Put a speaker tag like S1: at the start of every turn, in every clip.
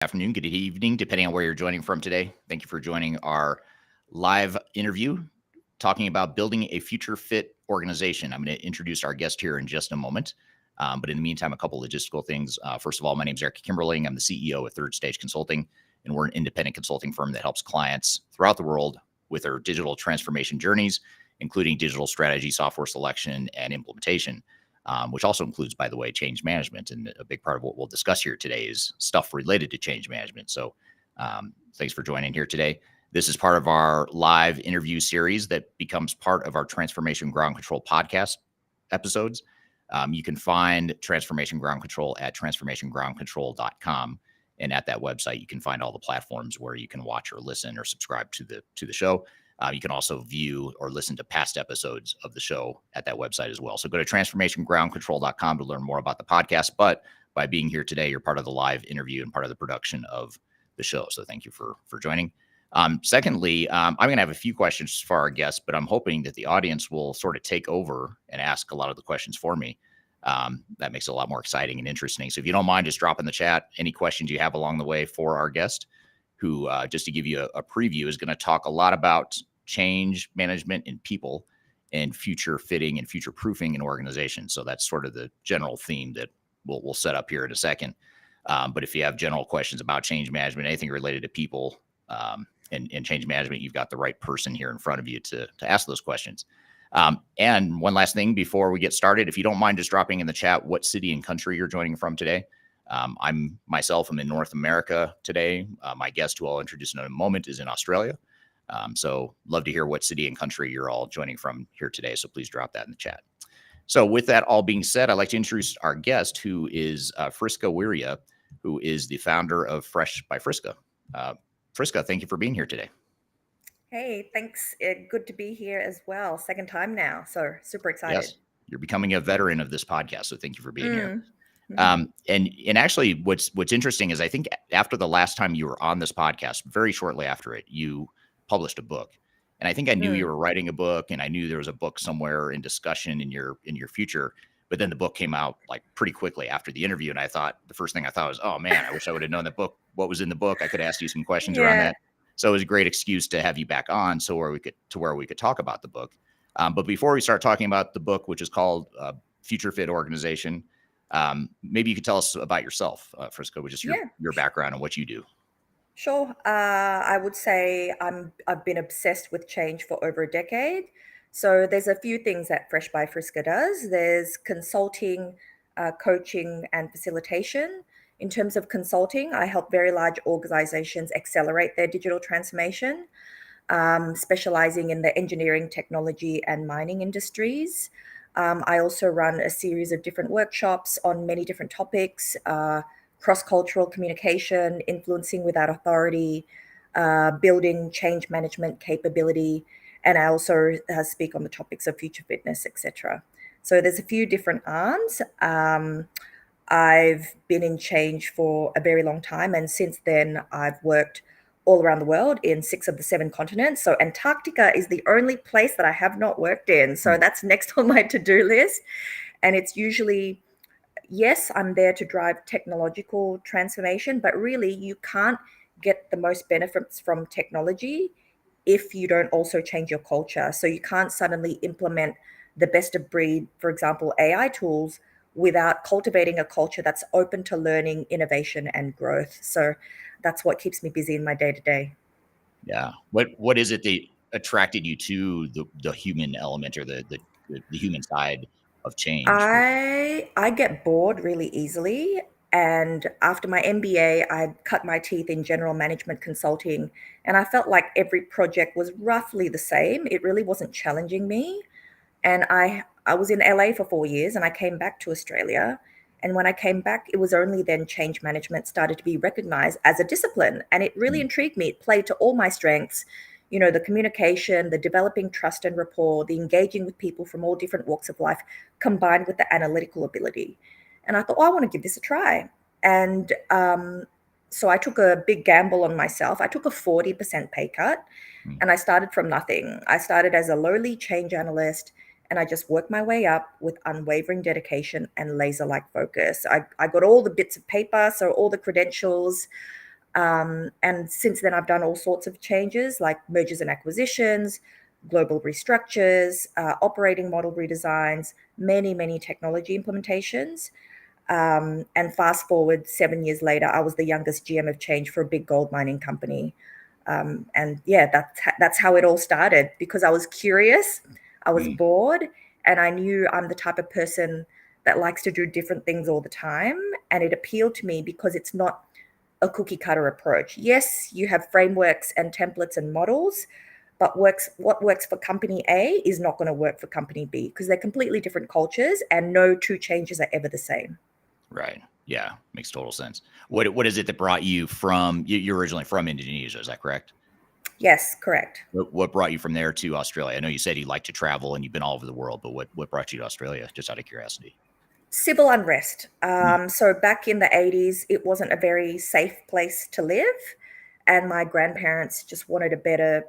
S1: Afternoon, good evening, depending on where you're joining from today. Thank you for joining our live interview talking about building a future fit organization. I'm going to introduce our guest here in just a moment. But in the meantime, a couple logistical things. First of all, my name is Eric Kimberling. I'm the CEO of Third Stage Consulting, and we're an independent consulting firm that helps clients throughout the world with their digital transformation journeys, including digital strategy, software selection, and implementation. Which also includes, by the way, change management. And a big part of what we'll discuss here today is stuff related to change management. So thanks for joining here today. This is part of our live interview series that becomes part of our Transformation Ground Control podcast episodes. You can find Transformation Ground Control at transformationgroundcontrol.com. And at that website, you can find all the platforms where you can watch or listen or subscribe to the show. You can also view or listen to past episodes of the show at that website as well. So go to transformationgroundcontrol.com to learn more about the podcast. But by being here today, you're part of the live interview and part of the production of the show. So thank you for joining. Secondly, I'm going to have a few questions for our guests, but I'm hoping that the audience will sort of take over and ask a lot of the questions for me. That makes it a lot more exciting and interesting. So if you don't mind, just drop in the chat any questions you have along the way for our guest, who, just to give you a preview, is going to talk a lot about change management in people and future fitting and future proofing in organizations. So that's sort of the general theme that we'll set up here in a second. But if you have general questions about change management, anything related to people and change management, you've got the right person here in front of you to ask those questions. And one last thing before we get started, if you don't mind just dropping in the chat what city and country you're joining from today. I'm in North America today. My guest, who I'll introduce in a moment, is in Australia. So love to hear what city and country you're all joining from here today. So please drop that in the chat. So with that all being said, I'd like to introduce our guest, who is Friska Wirya, who is the founder of Fresh by Friska. Friska, thank you for being here today.
S2: Hey, thanks. Good to be here as well. Second time now. So super excited.
S1: Yes, you're becoming a veteran of this podcast. So thank you for being here.
S2: Mm-hmm.
S1: And actually what's interesting is I think after the last time you were on this podcast, very shortly after it, you published a book. And I think I knew you were writing a book, and I knew there was a book somewhere in discussion in your future. But then the book came out like pretty quickly after the interview. And the first thing I thought was, oh man, I wish I would have known that book, what was in the book. I could ask you some questions around
S2: Yeah.
S1: that. So it was a great excuse to have you back on where we could talk about the book. But before we start talking about the book, which is called Future Fit Organization, maybe you could tell us about yourself, Friska, which is your background and what you do.
S2: Sure. I would say I've been obsessed with change for over a decade. So there's a few things that Fresh by Friska does. There's consulting, coaching, and facilitation. In terms of consulting, I help very large organizations accelerate their digital transformation, specializing in the engineering, technology, and mining industries. I also run a series of different workshops on many different topics, cross-cultural communication, influencing without authority, building change management capability, and I also speak on the topics of future fitness, etc. So there's a few different arms. I've been in change for a very long time, and since then I've worked all around the world in 6 of the 7 continents. So Antarctica is the only place that I have not worked in. So that's next on my to-do list. And it's usually, yes, I'm there to drive technological transformation, but really you can't get the most benefits from technology if you don't also change your culture. So you can't suddenly implement the best of breed, for example, AI tools, without cultivating a culture that's open to learning, innovation, and growth. So that's what keeps me busy in my day-to-day.
S1: Yeah. What is it that attracted you to the human element or the human side of change?
S2: I get bored really easily. And after my MBA, I cut my teeth in general management consulting. And I felt like every project was roughly the same. It really wasn't challenging me. And I was in LA for 4 years, and I came back to Australia. And when I came back, it was only then change management started to be recognized as a discipline. And it really intrigued me. It played to all my strengths, the communication, the developing trust and rapport, the engaging with people from all different walks of life, combined with the analytical ability. And I thought, I want to give this a try. And so I took a big gamble on myself. I took a 40% pay cut, and I started from nothing. I started as a lowly change analyst, and I just worked my way up with unwavering dedication and laser-like focus. I got all the bits of paper, so all the credentials, And since then, I've done all sorts of changes like mergers and acquisitions, global restructures, operating model redesigns, many, many technology implementations. And fast forward 7 years later, I was the youngest GM of change for a big gold mining company. And yeah, that's how it all started, because I was curious, I was
S1: Mm,
S2: bored, and I knew I'm the type of person that likes to do different things all the time. And it appealed to me because it's not a cookie cutter approach. Yes, you have frameworks and templates and models, but what works for company A is not going to work for company B, because they're completely different cultures and no two changes are ever the same.
S1: right. Yeah, makes total sense. What is it that brought you from you're originally from Indonesia, is that correct?
S2: Yes, correct.
S1: What brought you from there to Australia? I know you said you like to travel and you've been all over the world, but what brought you to Australia? Just out of curiosity.
S2: Civil unrest.
S1: Mm,
S2: So back in the 80s, it wasn't a very safe place to live. And my grandparents just wanted better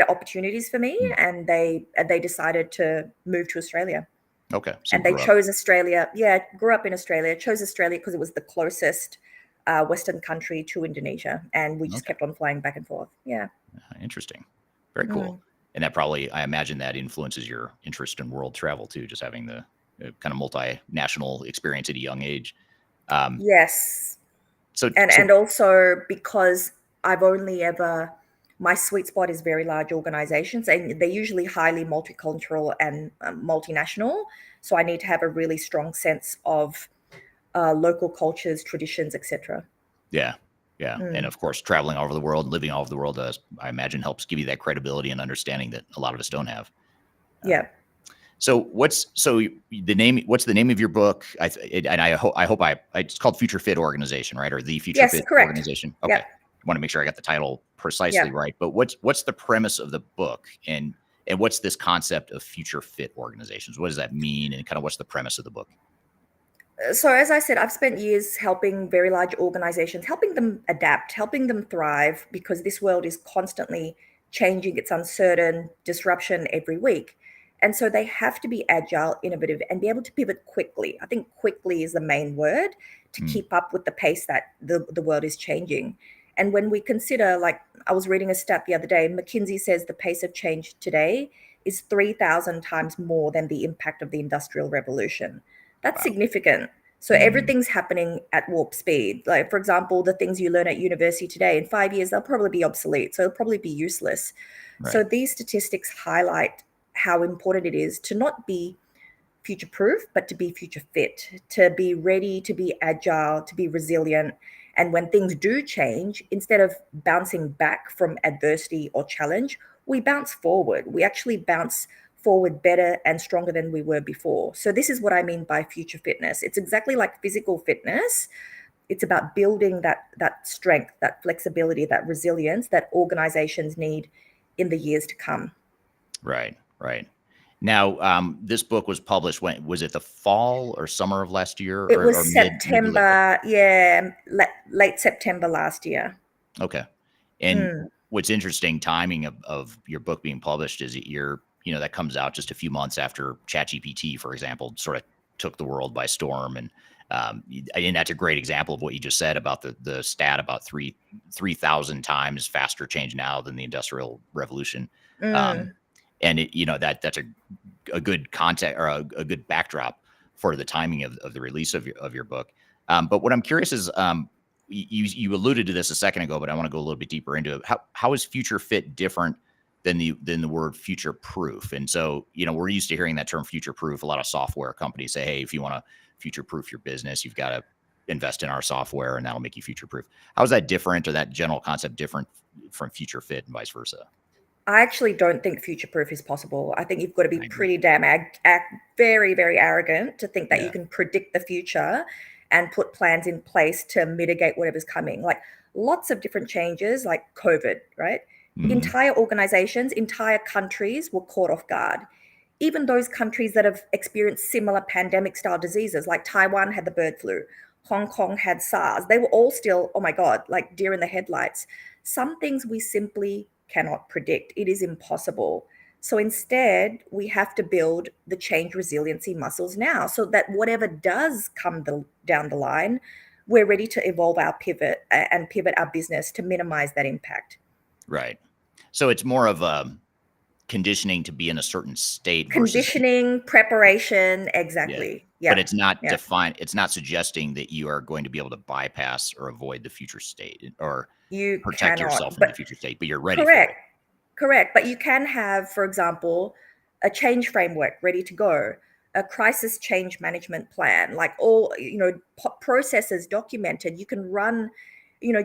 S2: opportunities for me,
S1: mm.
S2: and they decided to move to Australia.
S1: Okay, so you
S2: And they
S1: grew up.
S2: chose Australia. Yeah, grew up in Australia, chose Australia because it was the closest Western country to Indonesia. And we just
S1: Okay,
S2: kept on flying back and forth. Yeah.
S1: interesting. Very cool.
S2: Mm.
S1: And that probably, I imagine, that influences your interest in world travel too, just having the kind of multinational experience at a young age. Um,
S2: Yes.
S1: so,
S2: And
S1: so
S2: also because I've only ever my sweet spot is very large organizations, and they're usually highly multicultural and multinational. So I need to have a really strong sense of local cultures, traditions, etc.
S1: yeah, yeah, and
S2: Mm.
S1: of course, traveling all over the world, living all over the world, I imagine, helps give you that credibility and understanding that a lot of us don't have. Um,
S2: Yeah.
S1: so the name? What's the name of your book? And I hope it's called Future Fit Organization, right? Or the Future
S2: Yes,
S1: Fit
S2: correct.
S1: Organization. Okay,
S2: Yep.
S1: I want to make sure I got the title precisely
S2: Yep.
S1: right. But what's the premise of the book, and what's this concept of future fit organizations? What does that mean, and kind of what's the premise of the book?
S2: So as I said, I've spent years helping very large organizations, helping them adapt, helping them thrive, because this world is constantly changing. It's uncertain, disruption every week. And so they have to be agile, innovative, and be able to pivot quickly. I think quickly is the main word, to
S1: Mm,
S2: keep up with the pace that the world is changing. And when we consider, like I was reading a stat the other day, McKinsey says the pace of change today is 3,000 times more than the impact of the Industrial Revolution. That's
S1: wow.
S2: significant. So
S1: Mhm,
S2: everything's happening at warp speed. Like, for example, the things you learn at university today, in 5 years, they'll probably be obsolete. So they'll probably be useless. So
S1: right.
S2: these statistics highlight how important it is to not be future proof, but to be future fit, to be ready, to be agile, to be resilient. And when things do change, instead of bouncing back from adversity or challenge, we bounce forward. We actually bounce forward better and stronger than we were before. So, this is what I mean by future fitness. It's exactly like physical fitness. It's about building that strength, that flexibility, that resilience that organizations need in the years to come.
S1: Right, right. Now, this book was published when was it the fall or summer of last year,
S2: It
S1: or
S2: was
S1: mid to late fall?
S2: September, yeah, late September last year.
S1: Okay. And
S2: Mm,
S1: what's interesting timing of your book being published is that that comes out just a few months after ChatGPT, for example, sort of took the world by storm. And that's a great example of what you just said about the stat about 3,000 times faster change now than the Industrial Revolution. Um,
S2: mm.
S1: and that's a good context, or a good backdrop for the timing of the release of your book. But what I'm curious is, you alluded to this a second ago, but I want to go a little bit deeper into it. How is future fit different than the word future proof? And so, we're used to hearing that term future proof. A lot of software companies say, hey, if you want to future proof your business, you've got to invest in our software and that'll make you future proof. How is that different, or that general concept different from future fit and vice versa?
S2: I actually don't think future proof is possible. I think you've got to be
S1: I agree.
S2: pretty damn very, very arrogant to think that you
S1: Yeah.
S2: can predict the future and put plans in place to mitigate whatever's coming. Like lots of different changes, like COVID, right?
S1: Hmm.
S2: Entire organizations, entire countries were caught off guard. Even those countries that have experienced similar pandemic style diseases, like Taiwan had the bird flu, Hong Kong had SARS, they were all still, oh my God, like deer in the headlights. Some things we simply cannot predict. It is impossible. So instead, we have to build the change resiliency muscles now so that whatever does come down the line, we're ready to evolve our pivot and pivot our business to minimize that impact.
S1: Right. So it's more of a conditioning to be in a certain state versus
S2: Conditioning, preparation,
S1: yeah.
S2: exactly.
S1: But
S2: Yeah,
S1: it's not
S2: yeah.
S1: defined. It's not suggesting that you are going to be able to bypass or avoid the future state or
S2: You
S1: protect yourself
S2: cannot,
S1: in the
S2: but
S1: future state, but you're ready for
S2: correct.
S1: it.
S2: Correct. But you can have, for example, a change framework ready to go, a crisis change management plan, like all, processes documented. You can run,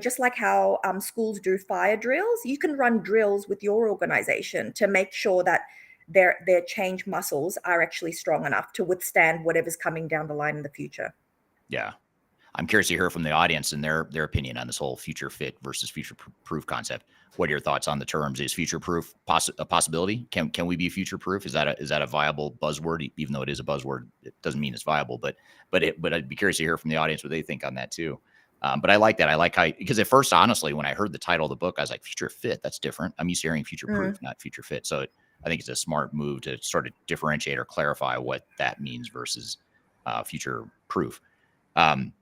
S2: just like how schools do fire drills, you can run drills with your organization to make sure that their change muscles are actually strong enough to withstand whatever's coming down the line in the future.
S1: Yeah. I'm curious to hear from the audience and their opinion on this whole future fit versus future proof concept. What are your thoughts on the terms? Is future proof a possibility? Can we be future proof? Is that a viable buzzword? Even though it is a buzzword, it doesn't mean it's viable. But I'd be curious to hear from the audience what they think on that too. But I like that. I like how, because at first, honestly, when I heard the title of the book, I was like, future fit. That's different. I'm used to hearing future proof,
S2: Mm.
S1: not future fit. So I think it's a smart move to sort of differentiate or clarify what that means versus future proof. Um,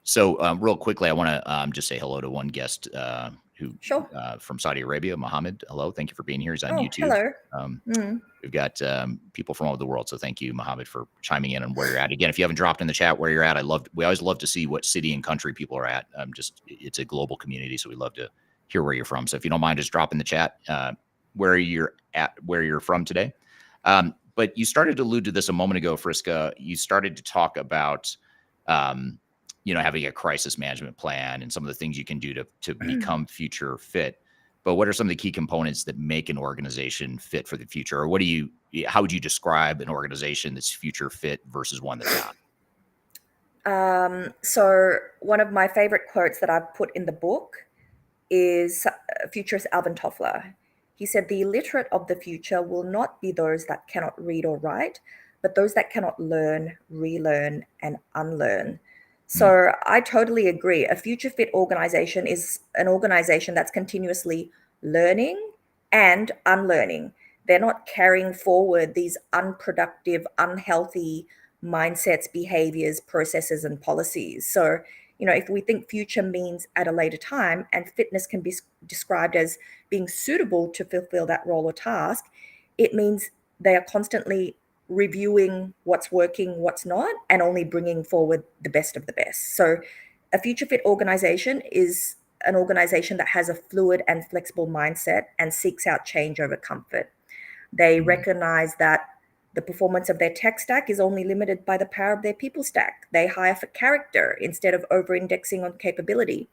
S1: so, real quickly, I want to just say hello to one guest who
S2: Sure.
S1: from Saudi Arabia, Mohammed. Hello, thank you for being here. He's on
S2: Oh,
S1: YouTube.
S2: hello.
S1: Um,
S2: Mm.
S1: we've got people from all over the world, so thank you, Mohammed, for chiming in on where you're at. Again, if you haven't dropped in the chat where you're at, we always love to see what city and country people are at. It's a global community, so we love to hear where you're from. So, if you don't mind, just drop in the chat where you're at, where you're from today. But you started to allude to this a moment ago, Friska. You started to talk about um, having a crisis management plan and some of the things you can do to become future fit. But what are some of the key components that make an organization fit for the future? Or how would you describe an organization that's future fit versus one that's not?
S2: So one of my favorite quotes that I've put in the book is futurist Alvin Toffler. He said, "The illiterate of the future will not be those that cannot read or write, but those that cannot learn, relearn, and unlearn."
S1: Hmm.
S2: So I totally agree. A future fit organization is an organization that's continuously learning and unlearning. They're not carrying forward these unproductive, unhealthy mindsets, behaviors, processes, and policies. So if we think future means at a later time, and fitness can be described as being suitable to fulfill that role or task, it means they are constantly reviewing what's working, what's not, and only bringing forward the best of the best. So a future fit organization is an organization that has a fluid and flexible mindset and seeks out change over comfort. They
S1: Hmm.
S2: recognize that the performance of their tech stack is only limited by the power of their people stack. They hire for character instead of over indexing on capability.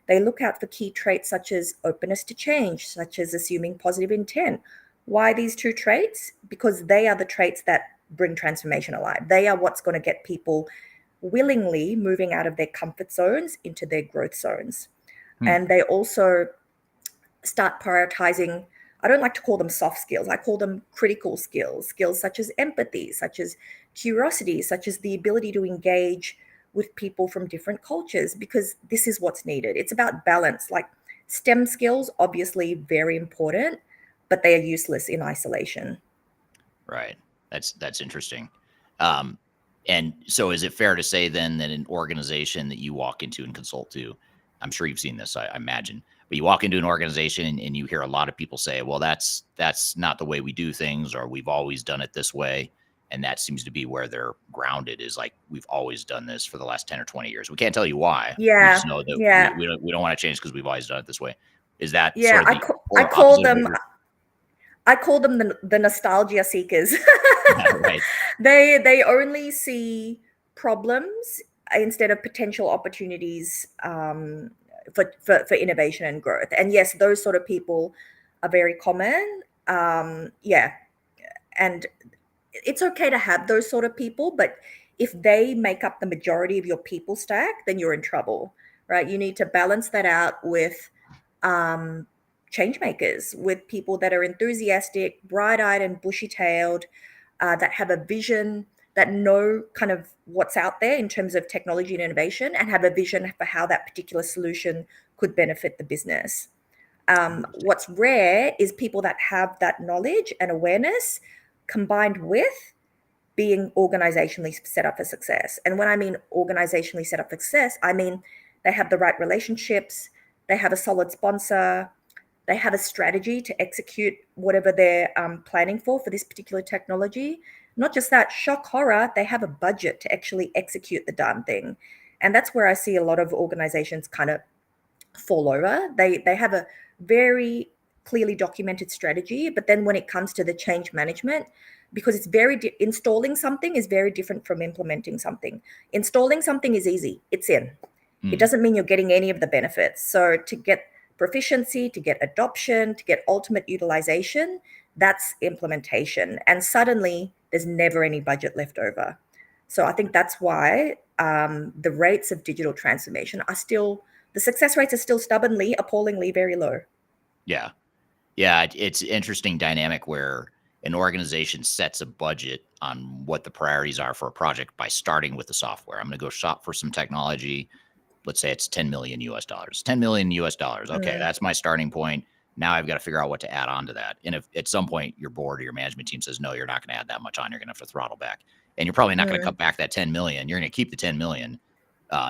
S2: They look out for key traits such as openness to change, such as assuming positive intent. Why these two traits? Because they are the traits that bring transformation alive. They are what's going to get people willingly moving out of their comfort zones into their growth zones.
S1: Hmm.
S2: And they also start prioritizing, I don't like to call them soft skills, I call them critical skills, skills such as empathy, such as curiosity, such as the ability to engage with people from different cultures, because this is what's needed. It's about balance. Like STEM skills, obviously very important, but they are useless in isolation.
S1: Right. That's interesting. Um, and so is it fair to say then that an organization that you walk into and consult to, I'm sure you've seen this, I imagine, but you walk into an organization and you hear a lot of people say, well, that's not the way we do things, or we've always done it this way. And that seems to be where they're grounded, is like, we've always done this for the last 10 or 20 years. We can't tell you why. We just
S2: Yeah,
S1: know that
S2: yeah,
S1: we don't want to change because we've always done it this way. Is that
S2: yeah.
S1: sort of the
S2: I
S1: polar
S2: call
S1: opposite of what
S2: them
S1: you're
S2: I call them the nostalgia seekers.
S1: right?
S2: They only see problems instead of potential opportunities for innovation and growth. And yes, those sort of people are very common. Yeah, and it's okay to have those sort of people, but if they make up the majority of your people stack, then you're in trouble, right? You need to balance that out with um, change makers, with people that are enthusiastic, bright-eyed and bushy-tailed, that have a vision, that know kind of what's out there in terms of technology and innovation, and have a vision for how that particular solution could benefit the business.
S1: Interesting.
S2: What's rare is people that have that knowledge and awareness combined with being organizationally set up for success. And when I mean organizationally set up for success, I mean they have the right relationships, they have a solid sponsor, they have a strategy to execute whatever they're planning for this particular technology. Not just that, shock horror, they have a budget to actually execute the darn thing. And that's where I see a lot of organizations kind of fall over. They have a very clearly documented strategy, but then when it comes to the change management, because it's installing something is very different from implementing something. Installing something is easy, it's in. It doesn't mean you're getting any of the benefits. So to get proficiency, to get adoption, to get ultimate utilization, that's implementation. And suddenly there's never any budget left over. So I think that's why the rates of digital transformation are still, the success rates are still stubbornly, appallingly very low.
S1: Yeah. Yeah. It's an interesting dynamic where an organization sets a budget on what the priorities are for a project by starting with the software. I'm going to go shop for some technology. Let's say it's 10 million US dollars, 10 million US dollars. Okay. That's my starting point. Now I've got to figure out what to add on to that. And if at some point your board or your management team says, no, you're not going to add that much on, you're going to have to throttle back. And you're probably not going to cut back that 10 million. You're going to keep the 10 million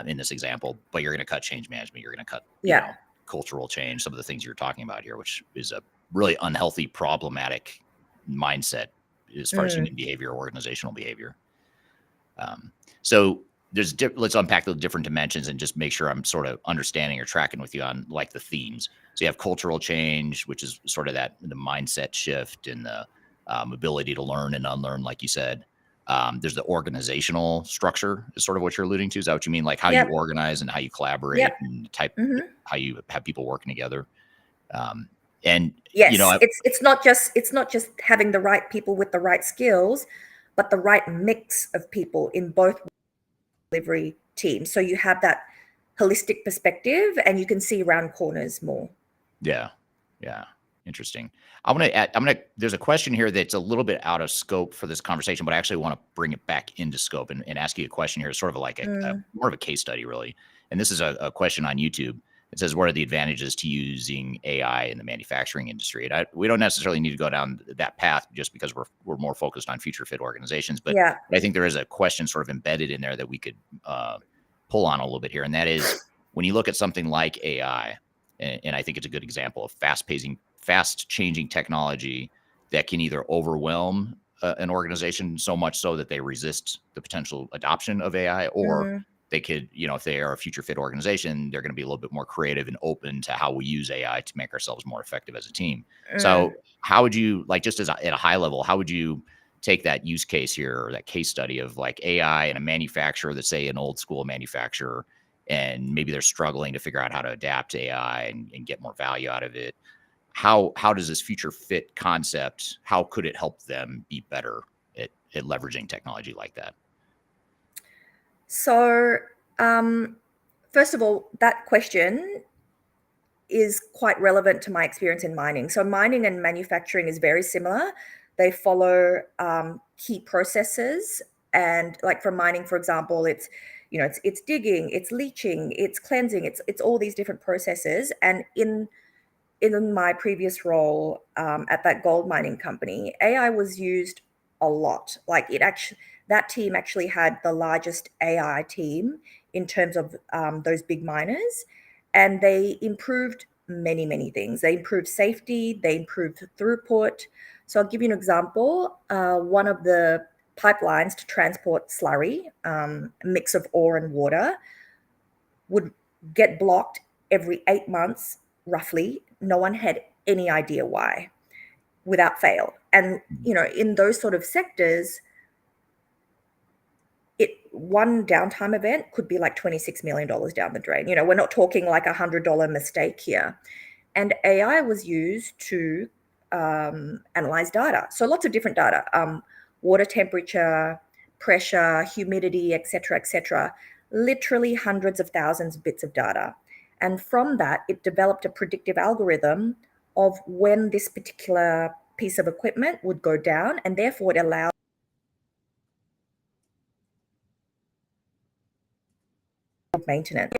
S1: in this example, but you're going to cut change management. You're going to cut, you know, cultural change, some of the things you're talking about here, which is a really unhealthy, problematic mindset as far as human behavior, organizational behavior. So let's unpack the different dimensions and just make sure I'm sort of understanding or tracking with you on like the themes. So you have cultural change, which is sort of that the mindset shift and the ability to learn and unlearn, like you said. There's the organizational structure is sort of what you're alluding to. Is that what you mean? Like how you organize and how you collaborate and how you have people working together. And
S2: yes,
S1: you know,
S2: it's not just having the right people with the right skills, but the right mix of people in both delivery teams. So you have that holistic perspective and you can see around corners more.
S1: Yeah. Yeah. Interesting. There's a question here that's a little bit out of scope for this conversation, but I actually want to bring it back into scope and ask you a question here. It's sort of like more of a case study, really. And this is a question on YouTube. It says, what are the advantages to using AI in the manufacturing industry? And we don't necessarily need to go down that path just because we're more focused on future fit organizations. But I think there is a question sort of embedded in there that we could pull on a little bit here. And that is when you look at something like AI, and I think it's a good example of fast changing technology that can either overwhelm an organization so much so that they resist the potential adoption of AI, or they could, you know, if they are a future fit organization, they're going to be a little bit more creative and open to how we use AI to make ourselves more effective as a team. So how would you, like, just at a high level, how would you take that use case here or that case study of like AI and a manufacturer that's, say, an old school manufacturer, and maybe they're struggling to figure out how to adapt to AI and get more value out of it? How does this future fit concept, how could it help them be better at leveraging technology like that?
S2: So, first of all, that question is quite relevant to my experience in mining. So mining and manufacturing is very similar. They follow key processes, and like for mining, for example, it's, you know, it's digging, it's leaching, it's cleansing, it's all these different processes. And in my previous role at that gold mining company, AI was used a lot. Like that team actually had the largest AI team in terms of those big miners, and they improved many things. They improved safety, they improved throughput. So I'll give you an example. One of the pipelines to transport slurry, a mix of ore and water, would get blocked every 8 months, roughly. No one had any idea why, without fail. And, you know, in those sort of sectors, one downtime event could be like $26 million down the drain. You know, we're not talking like $100 mistake here. And AI was used to analyze data. So lots of different data, water temperature, pressure, humidity, etc., literally hundreds of thousands of bits of data. And from that, it developed a predictive algorithm of when this particular piece of equipment would go down, and therefore it allowed maintenance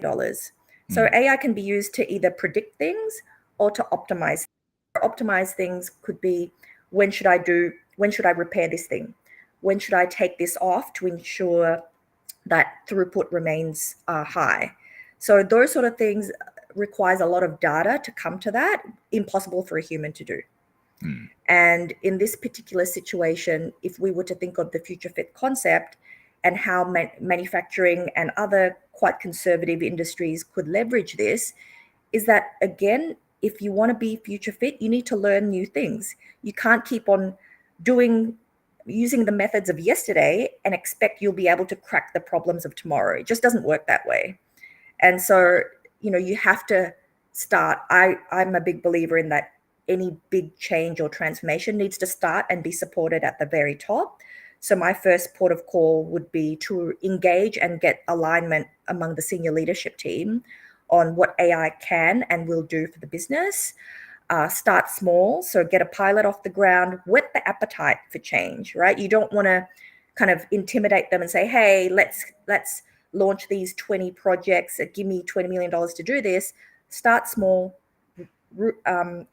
S2: dollars. So AI can be used to either predict things or to optimize. Optimize things could be, when should I repair this thing? when should I take this off to ensure that throughput remains high? So those sort of things requires a lot of data to come to that, impossible for a human to do. And in this particular situation, if we were to think of the future fit concept and how manufacturing and other quite conservative industries could leverage this, is that again, if you want to be future fit, you need to learn new things. You can't keep on using the methods of yesterday and expect you'll be able to crack the problems of tomorrow. It just doesn't work that way. And so, you have to start. I'm a big believer in that any big change or transformation needs to start and be supported at the very top. So my first port of call would be to engage and get alignment among the senior leadership team on what AI can and will do for the business. Start small, so get a pilot off the ground, whet the appetite for change, right? You don't want to kind of intimidate them and say, hey, let's launch these 20 projects, give me $20 million to do this. Start small,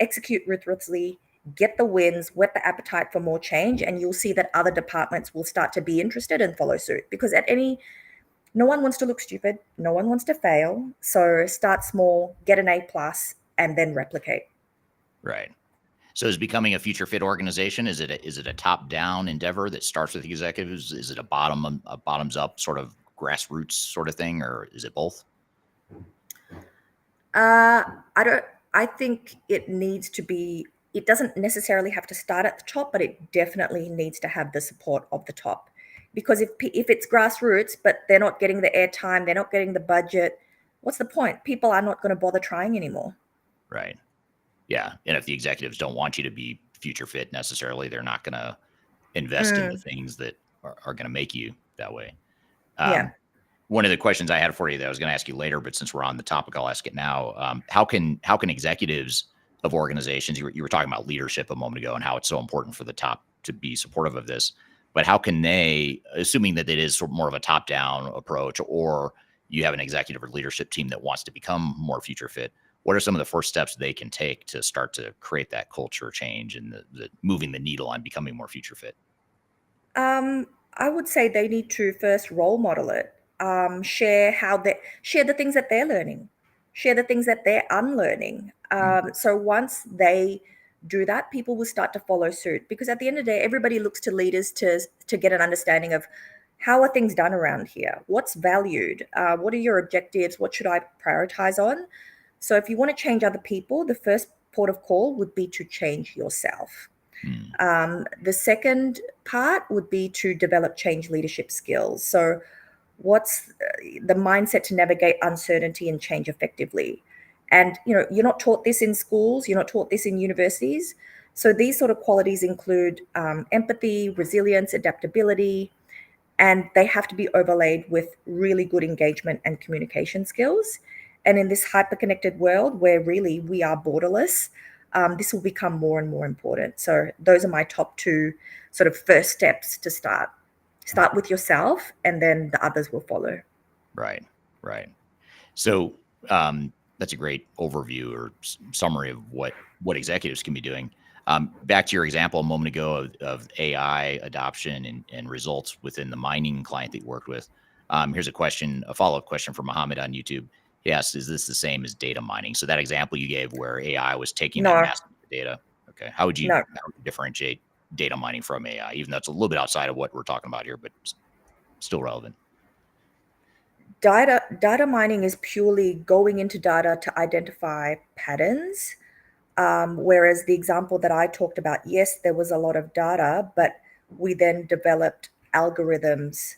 S2: execute ruthlessly, get the wins, whet the appetite for more change, and you'll see that other departments will start to be interested and follow suit. Because no one wants to look stupid, no one wants to fail. So start small, get an A+, and then replicate.
S1: Right. So is becoming a future fit organization, is it a top down endeavor that starts with executives? Is it a bottoms up sort of grassroots sort of thing, or is it both?
S2: I think it needs to be, it doesn't necessarily have to start at the top, but it definitely needs to have the support of the top. Because if it's grassroots, but they're not getting the airtime, they're not getting the budget, what's the point? People are not going to bother trying anymore.
S1: Right. Yeah. And if the executives don't want you to be future fit necessarily, they're not going to invest in the things that are going to make you that way.
S2: Yeah.
S1: One of the questions I had for you that I was going to ask you later, but since we're on the topic, I'll ask it now. How can executives of organizations, you were talking about leadership a moment ago and how it's so important for the top to be supportive of this, but how can they, assuming that it is sort of more of a top-down approach, or you have an executive or leadership team that wants to become more future fit, what are some of the first steps they can take to start to create that culture change and the moving the needle on becoming more future fit?
S2: I would say they need to first role model it. Share the things that they're learning, share the things that they're unlearning. So once they do that, people will start to follow suit. Because at the end of the day, everybody looks to leaders to get an understanding of how are things done around here, what's valued, what are your objectives, what should I prioritize on. So if you want to change other people, the first port of call would be to change yourself. The second part would be to develop change leadership skills. So what's the mindset to navigate uncertainty and change effectively? And, you're not taught this in schools, you're not taught this in universities. So these sort of qualities include empathy, resilience, adaptability, and they have to be overlaid with really good engagement and communication skills. And in this hyper-connected world where really we are borderless, this will become more and more important. So those are my top two sort of first steps to start. Start with yourself, and then the others will follow.
S1: Right. So that's a great overview or summary of what executives can be doing. Back to your example a moment ago of AI adoption and results within the mining client that you worked with. Here's a follow-up question from Mohammed on YouTube. He asked, is this the same as data mining? So that example you gave where AI was taking that
S2: No,
S1: massive data. Okay. How would you
S2: no.
S1: differentiate data mining from AI, even though it's a little bit outside of what we're talking about here, but still relevant?
S2: Data mining is purely going into data to identify patterns. Whereas the example that I talked about, yes, there was a lot of data, but we then developed algorithms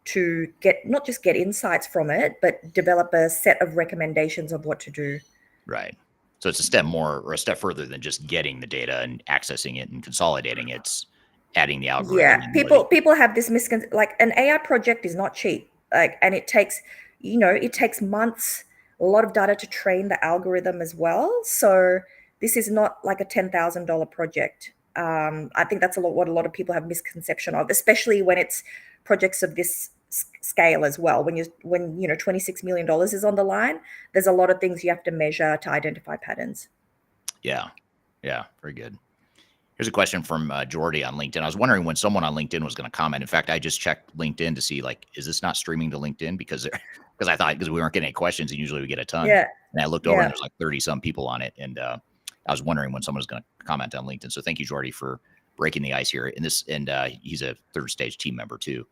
S2: to not just get insights from it, but develop a set of recommendations of what to do.
S1: Right. So it's a step more or a step further than just getting the data and accessing it and consolidating it. It's adding the algorithm.
S2: Yeah, people have this misconception. Like, an AI project is not cheap. And it takes, it takes months, a lot of data to train the algorithm as well. So this is not like a $10,000 project. I think that's what a lot of people have misconception of, especially when it's projects of this scale as well. When $26 million is on the line, there's a lot of things you have to measure to identify patterns.
S1: Yeah. Very good. Here's a question from Jordy on LinkedIn. I was wondering when someone on LinkedIn was going to comment. In fact, I just checked LinkedIn to see, like, is this not streaming to LinkedIn? Because I thought, because we weren't getting any questions, and usually we get a ton.
S2: Yeah,
S1: And I looked over and
S2: yeah.
S1: there's like 30 some people on it. And I was wondering when someone was going to comment on LinkedIn. So thank you, Jordy, for breaking the ice here. And he's a third stage team member too.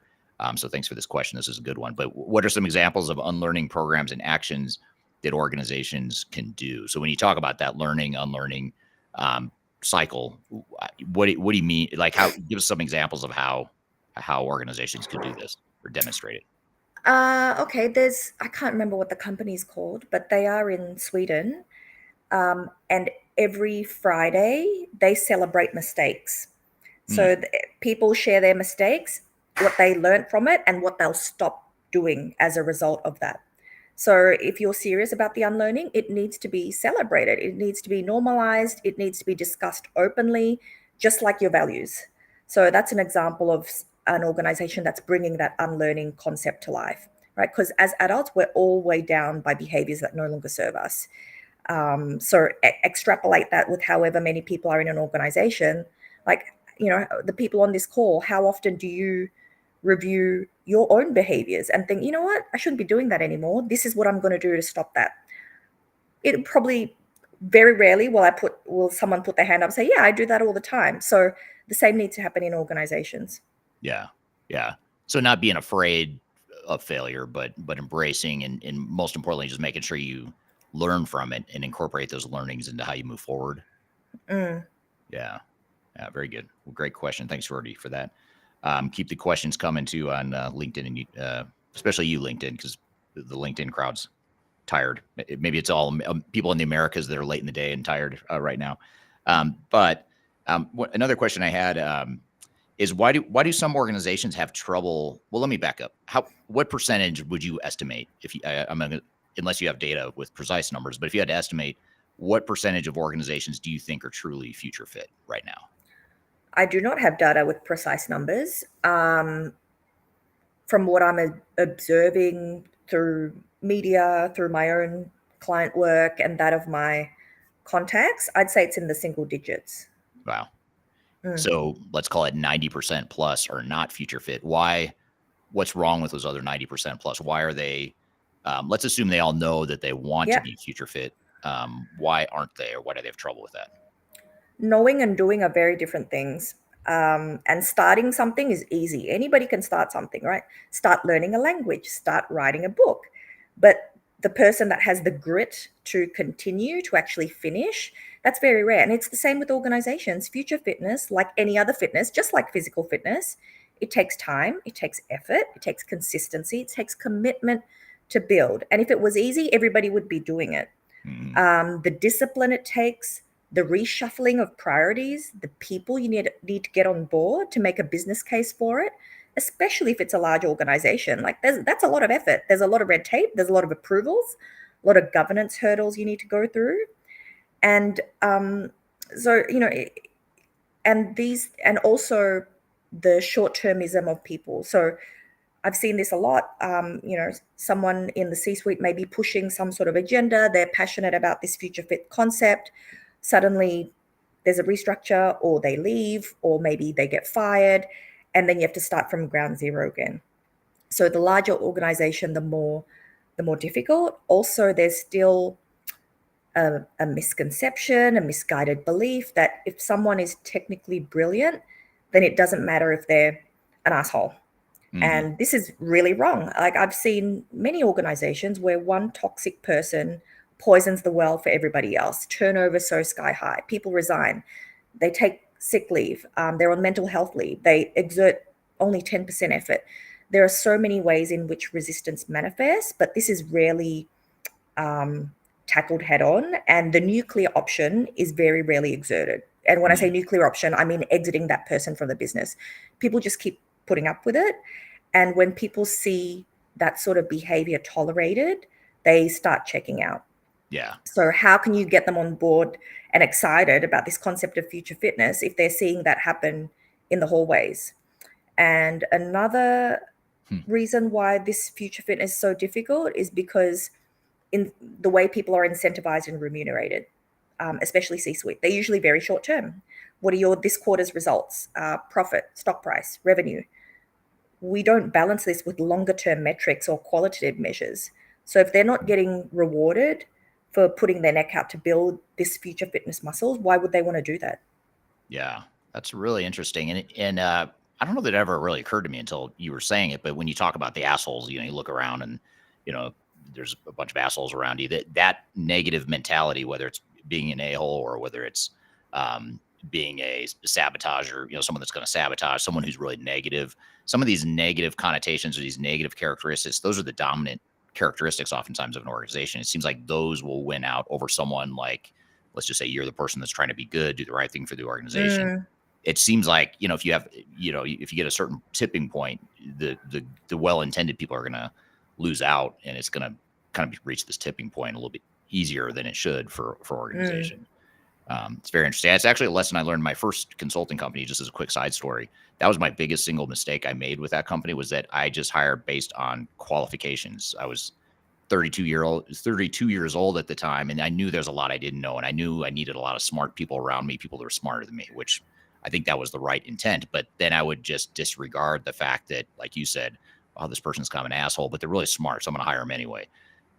S1: So thanks for this question. This is a good one. But what are some examples of unlearning programs and actions that organizations can do? So when you talk about that learning, unlearning cycle, what do you mean? Like, how, give us some examples of how organizations could do this or demonstrate it.
S2: Okay, I can't remember what the company's called, but they are in Sweden. And every Friday they celebrate mistakes. So people share their mistakes, what they learned from it, and what they'll stop doing as a result of that. So if you're serious about the unlearning, it needs to be celebrated. It needs to be normalized. It needs to be discussed openly, just like your values. So that's an example of an organization that's bringing that unlearning concept to life, right? Because as adults, we're all weighed down by behaviors that no longer serve us. So extrapolate that with however many people are in an organization. Like, the people on this call, how often do you review your own behaviors and think, you know what, I shouldn't be doing that anymore. This is what I'm going to do to stop that. It probably very rarely will someone put their hand up and say, yeah, I do that all the time. So the same needs to happen in organizations.
S1: Yeah. Yeah. So not being afraid of failure, but embracing and most importantly, just making sure you learn from it and incorporate those learnings into how you move forward.
S2: Mm.
S1: Yeah. Yeah. Very good. Well, great question. Thanks, Jordy, for that. Keep the questions coming too on LinkedIn, and especially you, LinkedIn, because the LinkedIn crowd's tired. Maybe it's all people in the Americas that are late in the day and tired right now. But another question I had is why do some organizations have trouble? Well, let me back up. What percentage would you estimate if you, unless you have data with precise numbers, but if you had to estimate, what percentage of organizations do you think are truly future fit right now?
S2: I do not have data with precise numbers. From what I'm observing through media, through my own client work, and that of my contacts, I'd say it's in the single digits.
S1: Wow.
S2: Mm.
S1: So let's call it 90% plus are not future fit. Why? What's wrong with those other 90% plus? Why are they? Let's assume they all know that they want to
S2: Yeah.
S1: be future fit. Why aren't they, or why do they have trouble with that?
S2: Knowing and doing are very different things. And starting something is easy. Anybody can start something, right? Start learning a language, start writing a book. But the person that has the grit to continue to actually finish, that's very rare. And it's the same with organizations. Future fitness, like any other fitness, just like physical fitness, it takes time, it takes effort, it takes consistency, it takes commitment to build. And if it was easy, everybody would be doing it. The discipline it takes, the reshuffling of priorities, the people you need to get on board to make a business case for it, especially if it's a large organization. Like that's a lot of effort. There's a lot of red tape. There's a lot of approvals, a lot of governance hurdles you need to go through, and so and also the short-termism of people. So I've seen this a lot. Someone in the C-suite may be pushing some sort of agenda. They're passionate about this future fit concept. Suddenly there's a restructure, or they leave, or maybe they get fired, and then you have to start from ground zero again. So the larger organization, the more difficult. Also, there's still a misconception, a misguided belief that if someone is technically brilliant, then it doesn't matter if they're an asshole. And this is really wrong. Like, I've seen many organizations where one toxic person poisons the well for everybody else. Turnover so sky high. People resign. They take sick leave. They're on mental health leave. They exert only 10% effort. There are so many ways in which resistance manifests, but this is rarely tackled head on. And the nuclear option is very rarely exerted. And when I say nuclear option, I mean exiting that person from the business. People just keep putting up with it. And when people see that sort of behavior tolerated, they start checking out.
S1: Yeah.
S2: So how can you get them on board and excited about this concept of future fitness if they're seeing that happen in the hallways? And another reason why this future fitness is so difficult is because in the way people are incentivized and remunerated, especially C-suite, they're usually very short term. what are your this quarter's results, profit, stock price, revenue. We don't balance this with longer term metrics or qualitative measures. So if they're not getting rewarded for putting their neck out to build this future fitness muscles, why would they want to do that?
S1: Yeah, that's really interesting. And I don't know that it ever really occurred to me until you were saying it. But when you talk about the assholes, you look around and you know there's a bunch of assholes around you. That negative mentality, whether it's being an a-hole or whether it's um, being a sabotager, someone that's going to sabotage, someone who's really negative. Some of these negative connotations or these negative characteristics, those are the dominant characteristics oftentimes of an organization. It seems like those will win out over someone like, let's just say you're the person that's trying to be good, do the right thing for the organization.
S2: Mm,
S1: It seems like, if you have, if you get a certain tipping point, the well-intended people are going to lose out, and it's going to kind of reach this tipping point a little bit easier than it should for
S2: mm,
S1: organization. It's very interesting. It's actually a lesson I learned in my first consulting company. Just as a quick side story, that was my biggest single mistake I made with that company, was that I just hired based on qualifications. I was 32 years old at the time, and I knew there's a lot I didn't know, and I knew I needed a lot of smart people around me, people that were smarter than me, which I think that was the right intent. But then I would just disregard the fact that, like you said, oh, this person's kind of an asshole, but they're really smart, so I'm going to hire them anyway.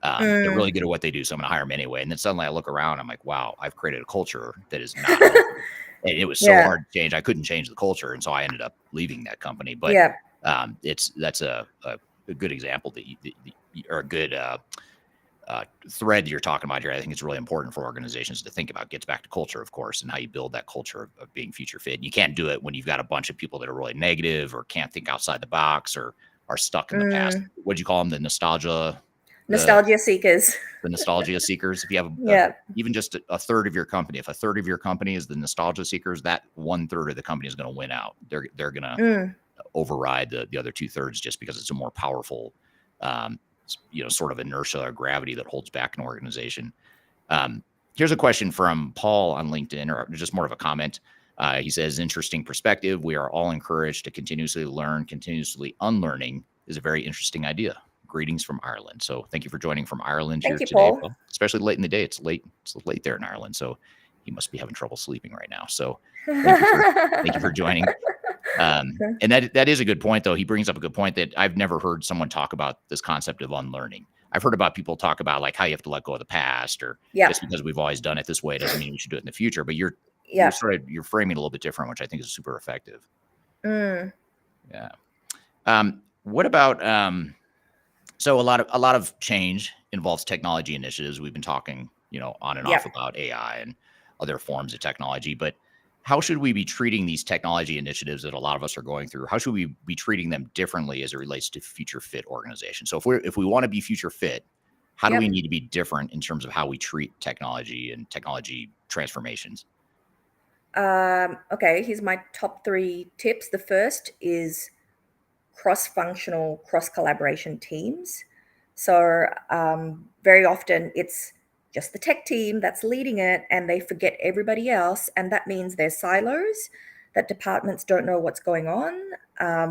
S1: They're really
S2: mm.
S1: good at what they do, so I'm going to hire them anyway. And then suddenly I look around, I'm like, wow, I've created a culture that is not healthy. And it was so
S2: Yeah,
S1: hard to change. I couldn't change the culture, and so I ended up leaving that company. But
S2: yeah.
S1: that's a good example or a good thread you're talking about here. I think it's really important for organizations to think about. Gets back to culture, of course, and how you build that culture of being future fit. You can't do it when you've got a bunch of people that are really negative or can't think outside the box or are stuck in the past.
S2: Mm.
S1: What'd you call them? The
S2: Nostalgia seekers.
S1: the nostalgia seekers. If you have
S2: Yeah.
S1: even just a third of your company, if a third of your company is the nostalgia seekers, that 1/3 of the company is going to win out. They're going to
S2: Mm.
S1: override the other 2/3 just because it's a more powerful, um, sort of inertia or gravity that holds back an organization. Um, Here's a question from Paul on LinkedIn, or just more of a comment. He says, interesting perspective. We are all encouraged to continuously learn. Continuously unlearning is a very interesting idea. Greetings from Ireland. So thank you for joining from Ireland here
S2: Thank you,
S1: today,
S2: Paul.
S1: Paul. Especially late in the day. It's late there in Ireland. So he must be having trouble sleeping right now. So thank you for joining. And that is a good point, though. He brings up a good point that I've never heard someone talk about this concept of unlearning. I've heard about people talk about like how you have to let go of the past, or
S2: Yeah,
S1: just because we've always done it this way doesn't mean we should do it in the future. But you're
S2: yeah.
S1: you're framing a little bit different, which I think is super effective.
S2: Mm,
S1: Yeah. What about so a lot of change involves technology initiatives. We've been talking, on and
S2: yeah.
S1: off about AI and other forms of technology, but how should we be treating these technology initiatives that a lot of us are going through? How should we be treating them differently as it relates to future fit organizations? So if we want to be future fit, how do we
S2: Yep.
S1: need to be different in terms of how we treat technology and technology transformations?
S2: Okay, here's my top 3 tips. The first is cross-functional, cross-collaboration teams. So very often it's just the tech team that's leading it, and they forget everybody else, and that means there's silos, that departments don't know what's going on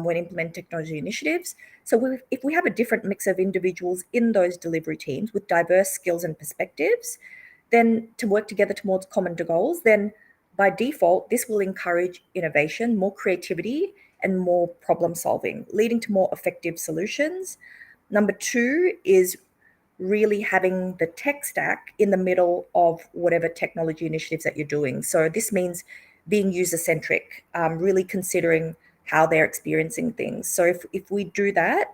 S2: when implementing technology initiatives. So if we have a different mix of individuals in those delivery teams with diverse skills and perspectives, then to work together towards common goals, then by default, this will encourage innovation, more creativity, and more problem solving, leading to more effective solutions. Number 2 is really having the tech stack in the middle of whatever technology initiatives that you're doing. So this means being user centric, really considering how they're experiencing things. So if we do that,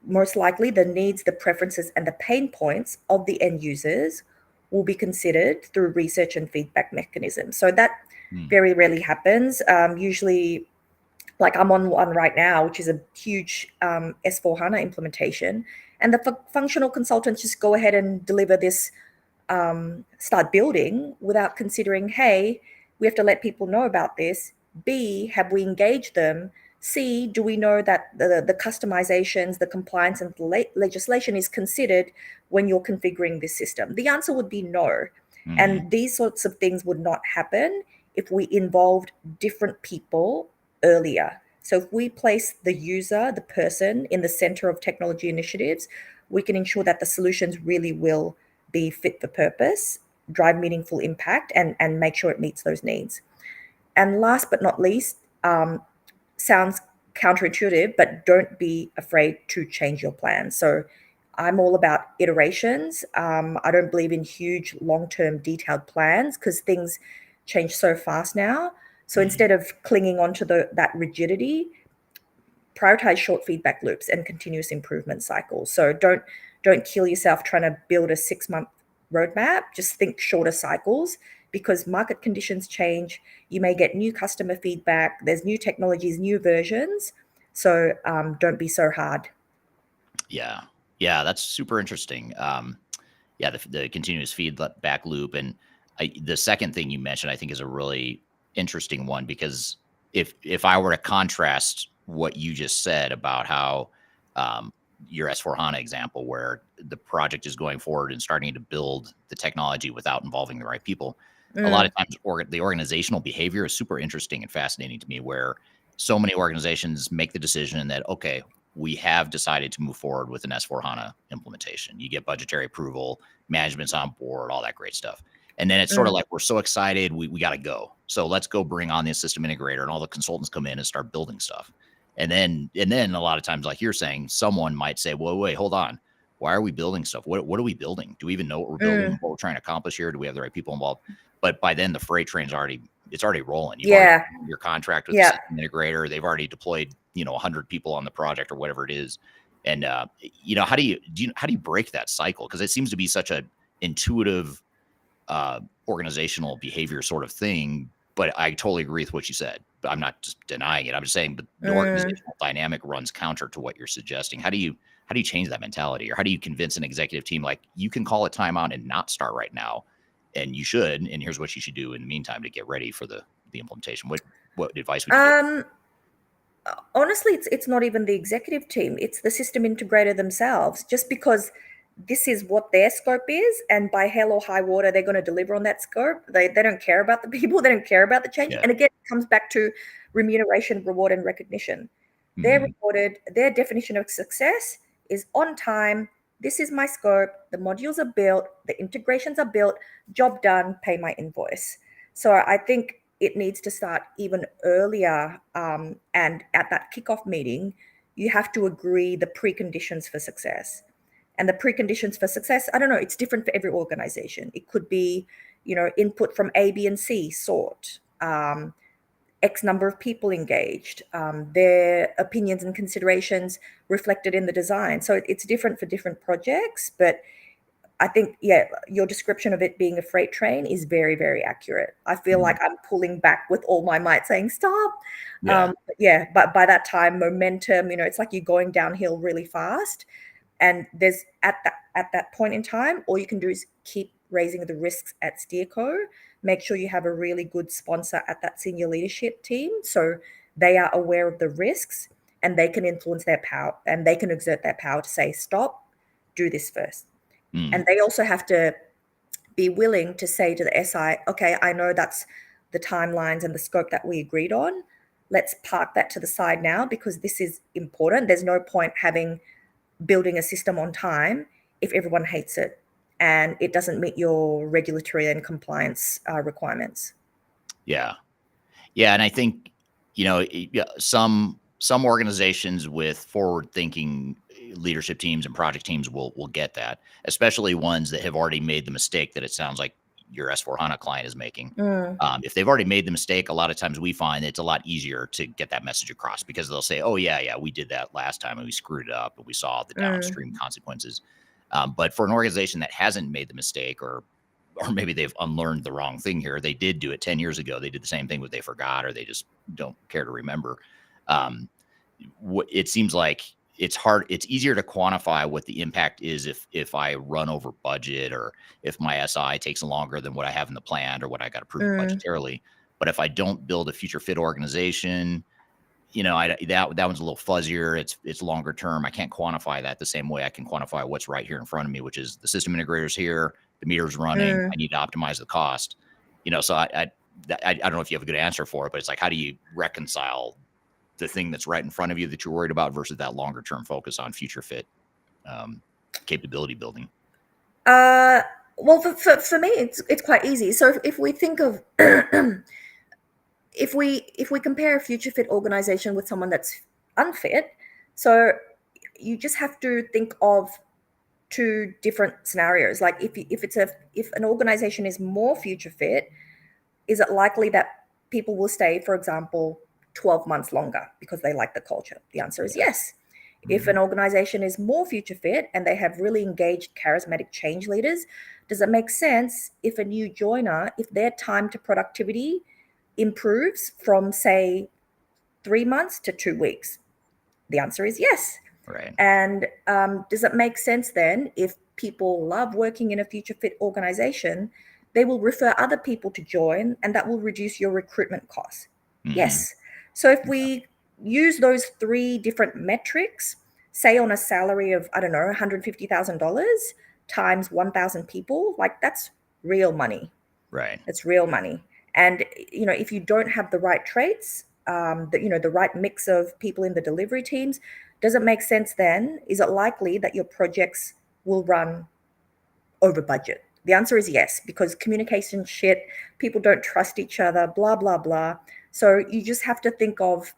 S2: most likely the needs, the preferences, and the pain points of the end users will be considered through research and feedback mechanisms. So that
S1: Hmm.
S2: very rarely happens. Usually, like I'm on one right now, which is a huge S4 HANA implementation, and the functional consultants just go ahead and deliver this, start building without considering, hey, we have to let people know about this. B, have we engaged them? C, do we know that the customizations, the compliance, and the legislation is considered when you're configuring this system? The answer would be no.
S1: Hmm.
S2: And these sorts of things would not happen if we involved different people earlier. So if we place the user, the person, in the center of technology initiatives, we can ensure that the solutions really will be fit for purpose, drive meaningful impact, and make sure it meets those needs. And last but not least, sounds counterintuitive, but don't be afraid to change your plan. So I'm all about iterations. I don't believe in huge, long-term, detailed plans because things change so fast now. So instead of clinging onto that rigidity, prioritize short feedback loops and continuous improvement cycles. So don't kill yourself trying to build a 6-month roadmap. Just think shorter cycles because market conditions change. You may get new customer feedback. There's new technologies, new versions. So don't be so hard.
S1: Yeah. Yeah. That's super interesting. Yeah. The continuous feedback loop. And the second thing you mentioned, I think is a really interesting one because if I were to contrast what you just said about how, your S4HANA example, where the project is going forward and starting to build the technology without involving the right people. A lot
S2: Mm,
S1: of times, the organizational behavior is super interesting and fascinating to me, where so many organizations make the decision that, okay, we have decided to move forward with an S4 HANA implementation. You get budgetary approval, management's on board, all that great stuff. And then it's sort of
S2: mm,
S1: like, we're so excited, we got to go. So let's go bring on the system integrator, and all the consultants come in and start building stuff. And then a lot of times, like you're saying, someone might say, well, wait, hold on. Why are we building stuff? What are we building? Do we even know what we're building?
S2: mm.
S1: What we're trying to accomplish here? Do we have the right people involved? But by then the freight train's already rolling. You've already
S2: Yeah,
S1: signed your contract with the
S2: yeah.
S1: system integrator. They've already deployed, 100 people on the project or whatever it is. And how do you break that cycle? Because it seems to be such a intuitive organizational behavior sort of thing. But I totally agree with what you said. But I'm not just denying it. I'm just saying, but the
S2: Mm.
S1: organizational dynamic runs counter to what you're suggesting. How do you change that mentality, or how do you convince an executive team like, you can call it timeout and not start right now, and you should, and here's what you should do in the meantime to get ready for the implementation? What advice would you give?
S2: Um, Honestly, it's not even the executive team, it's the system integrator themselves. Just because this is what their scope is, and by hell or high water they're going to deliver on that scope, they don't care about the people, they don't care about the change.
S1: Yeah.
S2: And again, it comes back to remuneration, reward, and recognition. They're
S1: Hmm.
S2: rewarded, their definition of success is on time. This is my scope, the modules are built, the integrations are built, job done, pay my invoice. So I think it needs to start even earlier. And at that kickoff meeting, you have to agree the preconditions for success. And the preconditions for success, I don't know, it's different for every organization. It could be, input from A, B, and C sort, X number of people engaged, their opinions and considerations reflected in the design. So it's different for different projects, but I think, yeah, your description of it being a freight train is very, very accurate. I feel like I'm pulling back with all my might, saying stop.
S1: Yeah.
S2: But yeah, but by that time, momentum, it's like you're going downhill really fast. And there's at that point in time, all you can do is keep raising the risks at Steerco. Make sure you have a really good sponsor at that senior leadership team, so they are aware of the risks and they can influence their power and they can exert their power to say stop, do this first.
S1: Mm.
S2: And they also have to be willing to say to the SI, okay, I know that's the timelines and the scope that we agreed on. Let's park that to the side now because this is important. There's no point having building a system on time if everyone hates it and it doesn't meet your regulatory and compliance requirements.
S1: Yeah. Yeah, and I think, yeah, some organizations with forward-thinking leadership teams and project teams will get that, especially ones that have already made the mistake that it sounds like your S/4HANA client is making.
S2: Mm,
S1: If they've already made the mistake, a lot of times we find it's a lot easier to get that message across because they'll say, "Oh yeah, yeah, we did that last time and we screwed it up, and we saw the
S2: mm,
S1: downstream consequences." But for an organization that hasn't made the mistake, or maybe they've unlearned the wrong thing here. They did do it 10 years ago. They did the same thing, but they forgot, or they just don't care to remember. Um, it seems like it's hard. It's easier to quantify what the impact is if I run over budget, or if my SI takes longer than what I have in the plan or what I got approved
S2: mm,
S1: budgetarily. But if I don't build a future fit organization, that one's a little fuzzier. It's longer term. I can't quantify that the same way I can quantify what's right here in front of me, which is the system integrator's here, the meter's running.
S2: mm.
S1: I need to optimize the cost. So I don't know if you have a good answer for it, but it's like, how do you reconcile the thing that's right in front of you that you're worried about versus that longer term focus on future fit, um, capability building?
S2: Uh, well, for me, it's quite easy. So if we think of if we compare a future fit organization with someone that's unfit, so you just have to think of two different scenarios. Like if an organization is more future fit, is it likely that people will stay, for example, 12 months longer because they like the culture? The answer is
S1: Yeah.
S2: yes. If
S1: Mhm.
S2: an organization is more future fit and they have really engaged, charismatic change leaders, does it make sense if a new joiner, if their time to productivity improves from, say, 3 months to 2 weeks? The answer is yes.
S1: Right.
S2: And does it make sense then if people love working in a future fit organization, they will refer other people to join and that will reduce your recruitment costs?
S1: Mhm.
S2: Yes. So if
S1: Yeah.
S2: we use those three different metrics, say on a salary of, I don't know, $150,000 times 1,000 people, like that's real money.
S1: Right.
S2: It's real money. And if you don't have the right traits, the right mix of people in the delivery teams, does it make sense then? Is it likely that your projects will run over budget? The answer is yes, because communication shit, people don't trust each other, blah, blah, blah. So you just have to think of,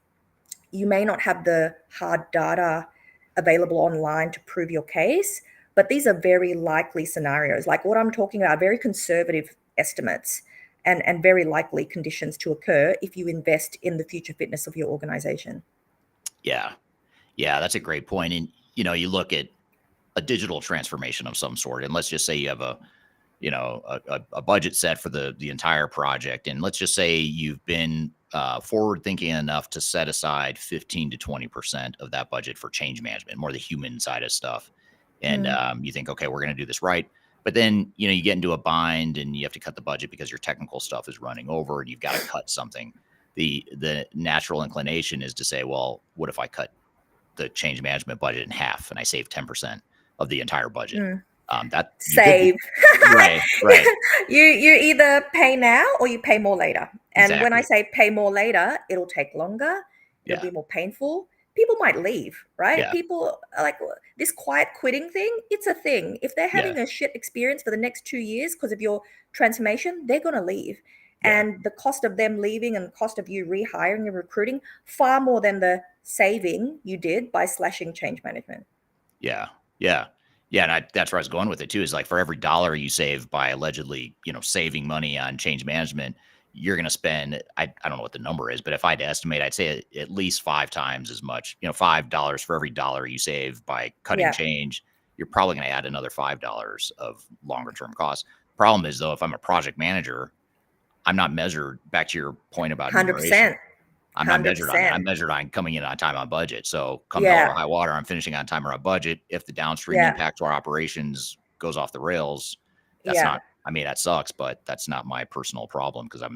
S2: you may not have the hard data available online to prove your case, but these are very likely scenarios. Like what I'm talking about, very conservative estimates and very likely conditions to occur if you invest in the future fitness of your organization.
S1: Yeah. Yeah, that's a great point. And you look at a digital transformation of some sort, and let's just say you have a budget set for the entire project, and let's just say you've been forward thinking enough to set aside 15 to 20% of that budget for change management, more the human side of stuff. And
S2: Mm,
S1: you think, okay, we're going to do this right. But then, you get into a bind and you have to cut the budget because your technical stuff is running over and you've got to cut something. The natural inclination is to say, well, what if I cut the change management budget in half and I save 10% of the entire budget?
S2: mm.
S1: That you could
S2: Save.
S1: right, right,
S2: You either pay now or you pay more later. And when I
S1: exactly.
S2: say pay more later, it'll take longer, it'll
S1: Yeah,
S2: be more painful. People might leave, right?
S1: yeah,
S2: People are like, this quiet quitting thing, it's a thing. If they're
S1: yeah,
S2: having a shit experience for the next 2 years because of your transformation, they're going to leave.
S1: yeah,
S2: And the cost of them leaving and the cost of you rehiring and recruiting, far more than the saving you did by slashing change management.
S1: yeah, yeah, yeah. And that's where I was going with it too. Is like for every dollar you save by allegedly, saving money on change management, you're going to spend. I don't know what the number is, but if I had to estimate, I'd say at least 5 times as much. $5 for every dollar you save by cutting
S2: Yeah,
S1: change. You're probably going to add another $5 of longer term costs. Problem is though, if I'm a project manager, I'm not measured. Back to your point about numeration.
S2: 100%.
S1: I'm not measured on that.
S2: 100%.
S1: I'm measured on coming in on time on budget. So come hell or
S2: Yeah,
S1: high water, I'm finishing on time or on budget. If the downstream
S2: yeah,
S1: impact to our operations goes off the rails, that's
S2: yeah,
S1: not, I mean, that sucks, but that's not my personal problem because I'm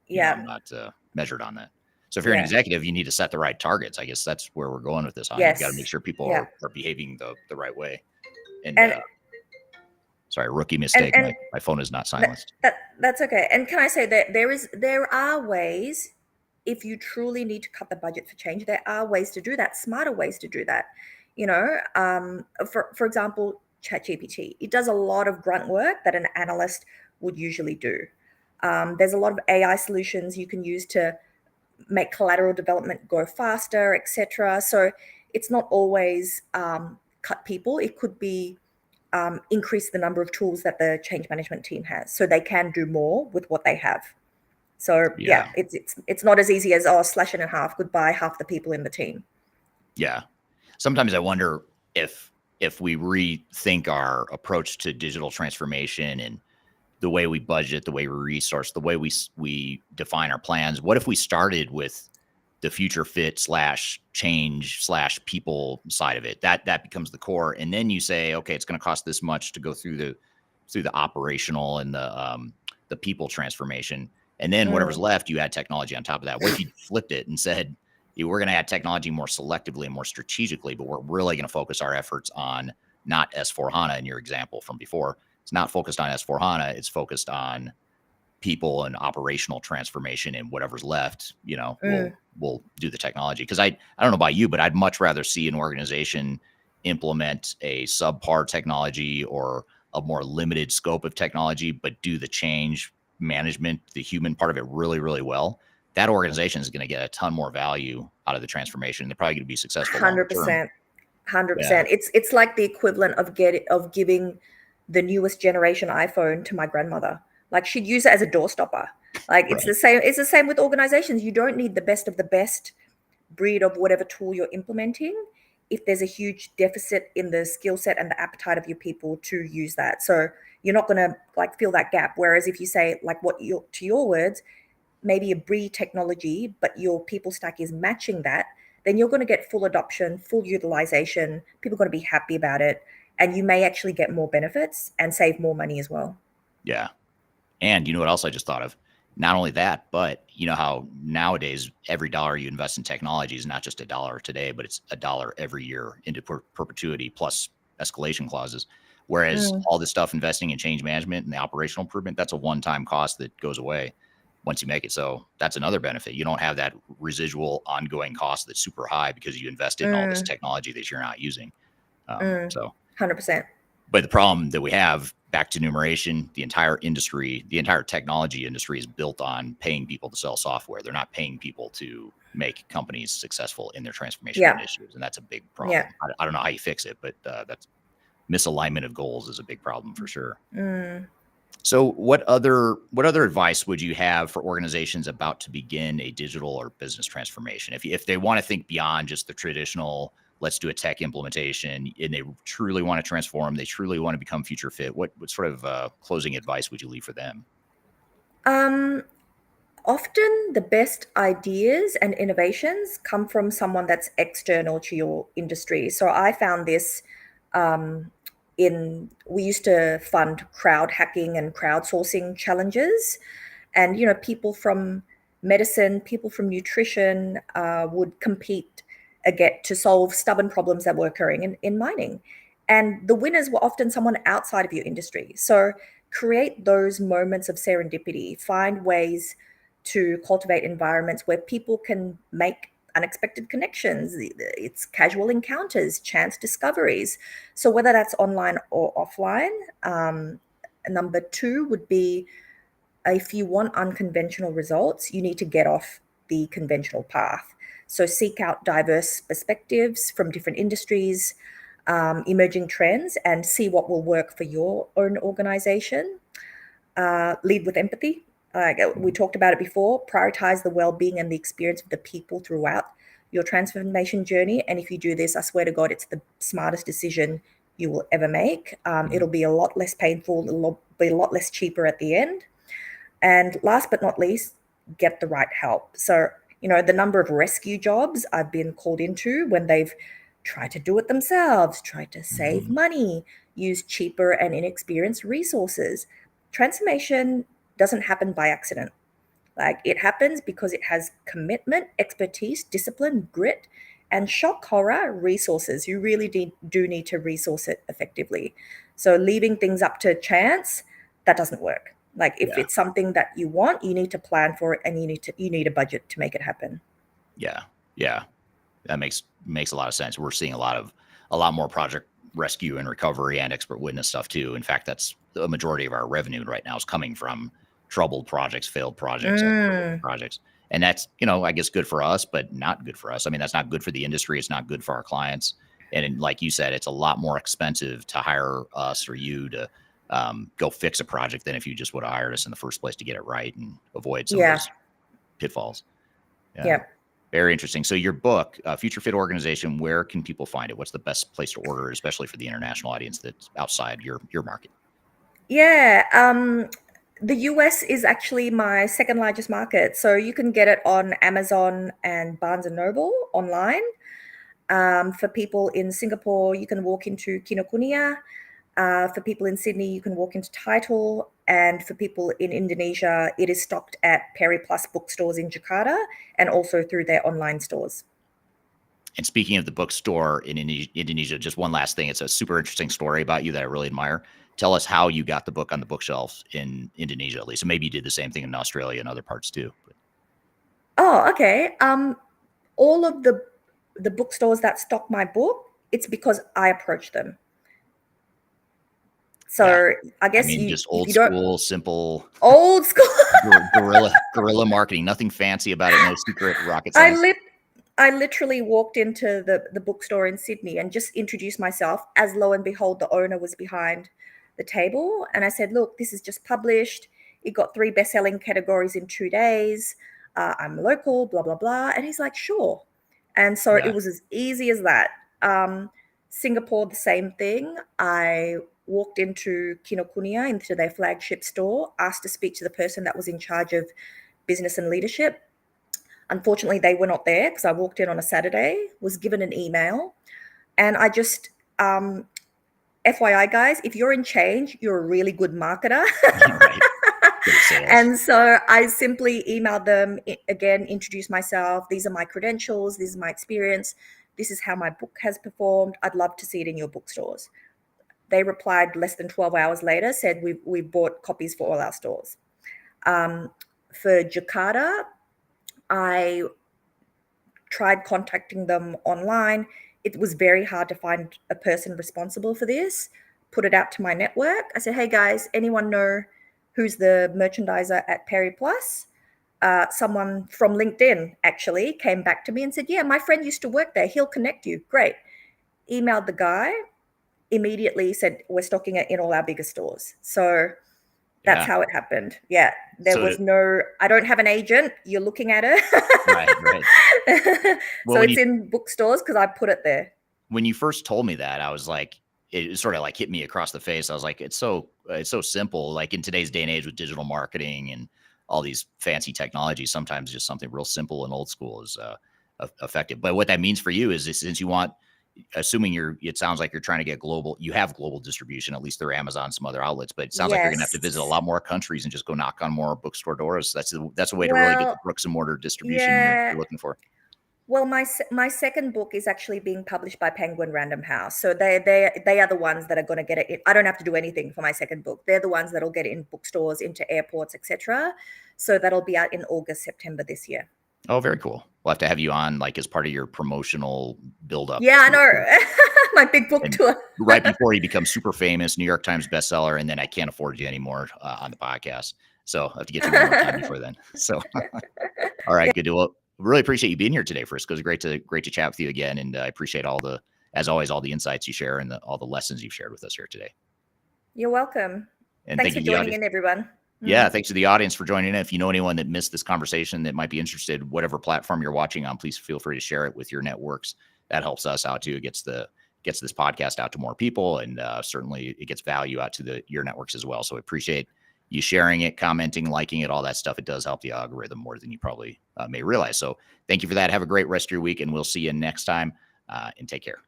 S2: yeah,
S1: not measured on that. So if you're an
S2: yeah.
S1: executive, you need to set the right targets. I guess that's where we're going with this, on. You've got to make
S2: Yes.
S1: sure people
S2: Yeah.
S1: are behaving the right way. And
S2: And
S1: sorry, rookie
S2: and
S1: mistake.
S2: and
S1: My phone is not
S2: that,
S1: silenced.
S2: that's okay. And can I say that there are ways, if you truly need to cut the budget for change, there are ways to do that, smarter ways to do that. For example, ChatGPT. It does a lot of grunt work that an analyst would usually do. There's a lot of AI solutions you can use to make collateral development go faster, etc. So it's not always cut people. It could be increase the number of tools that the change management team has, so they can do more with what they have. So yeah,
S1: Yeah.
S2: it's not as easy as, oh, slash it in half, goodbye half the people in the team.
S1: Yeah. Sometimes I wonder if we rethink our approach to digital transformation and the way we budget, the way we resource, the way we define our plans. What if we started with the future fit slash change slash people side of it? That becomes the core, and then you say, okay, it's going to cost this much to go through the operational and the people transformation, and then whatever's
S2: Mm,
S1: left, you add technology on top of that. What if you flipped it and said, "Yeah, we're going to add technology more selectively and more strategically, but we're really going to focus our efforts on not S4 HANA in your example from before. It's not focused on S4 HANA. It's focused on people and operational transformation, and whatever's left,
S2: mm,
S1: we'll do the technology." Because I don't know about you, but I'd much rather see an organization implement a subpar technology or a more limited scope of technology, but do the change management, the human part of it really, really well, that organization is going to get a ton more value out of the transformation. They're probably going to be successful longer term.
S2: 100%. 100%.
S1: Yeah.
S2: It's like the equivalent of giving the newest generation iPhone to my grandmother. Like she'd use it as a doorstopper. Like it's
S1: Right.
S2: the same. It's the same with organizations. You don't need the best of the best breed of whatever tool you're implementing if there's a huge deficit in the skill set and the appetite of your people to use that. So you're not going to like fill that gap. Whereas if you say like what you to your words, maybe a breed technology, but your people stack is matching that, then you're going to get full adoption, full utilization. People are going to be happy about it. And you may actually get more benefits and save more money as well.
S1: Yeah. And you know what else I just thought of? Not only that, but you know how nowadays every dollar you invest in technology is not just a dollar today, but it's a dollar every year into perpetuity plus escalation clauses. Whereas
S2: Mm,
S1: all this stuff investing in change management and the operational improvement, that's a one-time cost that goes away once you make it. So that's another benefit. You don't have that residual ongoing cost that's super high because you invested in all this
S2: mm,
S1: technology that you're not using.
S2: mm,
S1: So
S2: 100%.
S1: but the problem that we have, back to numeration, the entire industry, the entire technology industry is built on paying people to sell software. They're not paying people to make companies successful in their transformation
S2: Yeah.
S1: initiatives. And that's a big
S2: Yeah.
S1: problem. I don't know how you fix it, but that's misalignment of goals is a big problem for sure.
S2: Mm.
S1: So what other advice would you have for organizations about to begin a digital or business transformation? If they want to think beyond just the traditional, let's do a tech implementation, and they truly want to transform, they truly want to become future fit, what sort of closing advice would you leave for them?
S2: Um, Often the best ideas and innovations come from someone that's external to your industry. So I found this um, in we used to fund crowd hacking and crowdsourcing challenges, and people from medicine, people from nutrition would compete again to solve stubborn problems that were occurring in mining, and the winners were often someone outside of your industry. So create those moments of serendipity, find ways to cultivate environments where people can make unexpected connections. It's casual encounters, chance discoveries. So whether that's online or offline. Number two would be, if you want unconventional results, you need to get off the conventional path. So seek out diverse perspectives from different industries, emerging trends, and see what will work for your own organization. Lead with empathy. We talked about it before. Prioritize the well-being and the experience of the people throughout your transformation journey. And if you do this, I swear to God, it's the smartest decision you will ever make. It'll be a lot less painful. It'll be a lot less cheaper at the end. And last but not least, get the right help. So, the number of rescue jobs I've been called into when they've tried to do it themselves, tried to save
S1: Mhm.
S2: money, use cheaper and inexperienced resources. Transformation doesn't happen by accident. Like it happens because it has commitment, expertise, discipline, grit, and shock horror resources. You really do need to resource it effectively. So leaving things up to chance, that doesn't work. Like if
S1: Yeah.
S2: it's something that you want, you need to plan for it, and you need a budget to make it happen.
S1: Yeah. Yeah. That makes a lot of sense. We're seeing a lot more project rescue and recovery and expert witness stuff too. In fact, that's the majority of our revenue right now is coming from troubled projects, failed projects, expert witness
S2: Mm,
S1: projects. And that's, I guess good for us, but not good for us. I mean, that's not good for the industry. It's not good for our clients. And like you said, it's a lot more expensive to hire us or you to go fix a project than if you just would have hired us in the first place to get it right and avoid some of
S2: yeah,
S1: those pitfalls. Yeah.
S2: yeah.
S1: Very interesting. So your book, Future Fit Organization, where can people find it? What's the best place to order, especially for the international audience that's outside your market?
S2: Yeah, the US is actually my second largest market. So you can get it on Amazon and Barnes and Noble online. For people in Singapore, you can walk into Kinokuniya. For people in Sydney, you can walk into Title. And for people in Indonesia, it is stocked at Peri Plus bookstores in Jakarta and also through their online stores.
S1: And speaking of the bookstore in Indonesia, just one last thing. It's a super interesting story about you that I really admire. Tell us how you got the book on the bookshelves in Indonesia, at least. And maybe you did the same thing in Australia and other parts too. But
S2: Oh, okay. All of the bookstores that stock my book, it's because I approach them.
S1: yeah,
S2: So I
S1: I
S2: guess
S1: mean,
S2: you
S1: just
S2: if
S1: old
S2: you don't
S1: school, simple.
S2: old school.
S1: Guerrilla marketing. Nothing fancy about it. No secret rocket
S2: I
S1: science.
S2: I literally walked into the bookstore in Sydney and just introduced myself. As lo and behold, the owner was behind the table. And I said, look, this is just published. It got 3 best-selling categories in 2 days. I'm local, blah, blah, blah. And he's like, sure. And so
S1: Yeah.
S2: it was as easy as that. Singapore, the same thing. I walked into Kinokuniya, into their flagship store, asked to speak to the person that was in charge of business and leadership. Unfortunately, they were not there because I walked in on a Saturday, was given an email, and I just, FYI, guys, if you're in change, you're a really good marketer.
S1: Right. Great sales.
S2: And so I simply emailed them again, introduced myself. These are my credentials. This is my experience. This is how my book has performed. I'd love to see it in your bookstores. They replied less than 12 hours later, said we bought copies for all our stores. For Jakarta, I tried contacting them online. It was very hard to find a person responsible for this. Put it out to my network. I said, hey guys, anyone know who's the merchandiser at Perry Plus? Someone from LinkedIn actually came back to me and said, yeah, my friend used to work there. He'll connect you. Great. Emailed the guy, immediately said, we're stocking it in all our bigger stores. So that's how it happened. Yeah. There was no, I don't have an agent. You're looking at it.
S1: Right.
S2: Well, so it's in bookstores because I put it there.
S1: When you first told me that, I was like, it sort of like hit me across the face. I was like, it's so simple. Like in today's day and age with digital marketing and all these fancy technologies, sometimes just something real simple and old school is effective. But what that means for you is since you want, assuming it sounds like you're trying to get global, you have global distribution, at least through Amazon, some other outlets, but it sounds like you're gonna have to visit a lot more countries and just go knock on more bookstore doors. That's a way to really get the bricks and mortar distribution you're looking for.
S2: Well, my second book is actually being published by Penguin Random House. So they are the ones that are going to get it. I don't have to do anything for my second book. They're the ones that'll get it in bookstores, into airports, etc. So that'll be out in August, September this year.
S1: Oh, very cool. We'll have to have you on like as part of your promotional build-up.
S2: Yeah, I know. My big book tour.
S1: Right before you become super famous, New York Times bestseller, and then I can't afford you anymore on the podcast. So I have to get you one more time before then. So, all right, good. Well, really appreciate you being here today, Friska. It was great to chat with you again, and I appreciate as always, all the insights you share and all the lessons you've shared with us here today.
S2: You're welcome.
S1: And
S2: thanks for joining in, everyone.
S1: Yeah, thanks to the audience for joining in. If you know anyone that missed this conversation that might be interested, whatever platform you're watching on, please feel free to share it with your networks. That helps us out too. It gets this podcast out to more people, and certainly it gets value out to your networks as well. So I appreciate you sharing it, commenting, liking it, all that stuff. It does help the algorithm more than you probably may realize. So thank you for that. Have a great rest of your week, and we'll see you next time, and take care.